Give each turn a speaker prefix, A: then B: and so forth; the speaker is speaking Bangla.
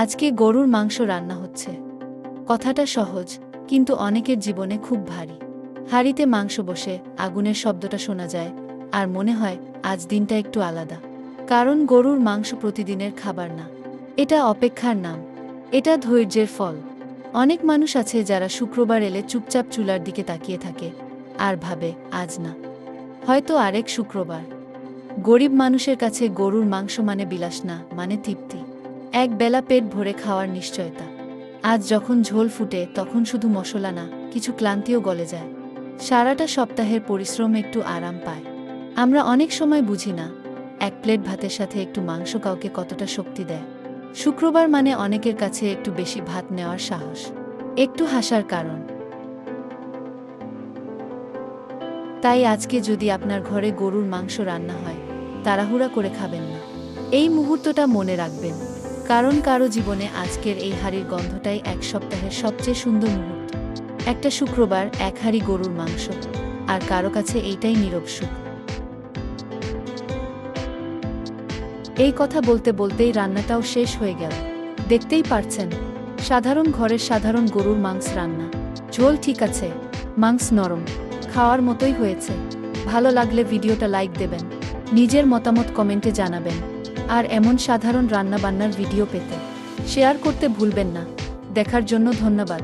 A: আজকে গরুর মাংস রান্না হচ্ছে। কথাটা সহজ, কিন্তু অনেকের জীবনে খুব ভারী। হাঁড়িতে মাংস বসে আগুনের শব্দটা শোনা যায়, আর মনে হয় আজ দিনটা একটু আলাদা। কারণ গরুর মাংস প্রতিদিনের খাবার না, এটা অপেক্ষার নাম, এটা ধৈর্যের ফল। অনেক মানুষ আছে যারা শুক্রবার এলে চুপচাপ চুলার দিকে তাকিয়ে থাকে আর ভাবে আজ না, হয়তো আরেক শুক্রবার। গরিব মানুষের কাছে গরুর মাংস মানে বিলাস না, মানে তৃপ্তি, এক বেলা পেট ভরে খাওয়ার নিশ্চয়তা। আজ যখন ঝোল ফুটে তখন শুধু মশলা না, কিছু ক্লান্তিও গলে যায়। সারাটা সপ্তাহের পরিশ্রম একটু আরাম পায়। আমরা অনেক সময় বুঝি না এক প্লেট ভাতের সাথে একটু মাংস কাউকে কতটা শক্তি দেয়। শুক্রবার মানে অনেকের কাছে একটু বেশি ভাত নেওয়ার সাহস, একটু হাসার কারণ। তাই আজকে যদি আপনার ঘরে গরুর মাংস রান্না হয়, তাড়াহুড়া করে খাবেন না। এই মুহূর্তটা মনে রাখবেন, কারণ কারো জীবনে আজকের এই হাঁড়ির গন্ধটাই এক সপ্তাহের সবচেয়ে সুন্দর মুহূর্ত। একটা শুক্রবার, এক হাঁড়ি গরুর মাংস, আর কারো কাছে এইটাই নীরব সুখ। এই কথা বলতে বলতেই রান্নাটাও শেষ হয়ে গেল। দেখতেই পারছেন, সাধারণ ঘরের সাধারণ গরুর মাংস রান্না। ঝোল ঠিক আছে, মাংস নরম, খাওয়ার মতোই হয়েছে। ভালো লাগলে ভিডিওটা লাইক দেবেন, নিজের মতামত কমেন্টে জানাবেন, আর এমন সাধারণ রান্নাবান্নার ভিডিও পেতে শেয়ার করতে ভুলবেন না। দেখার জন্য ধন্যবাদ।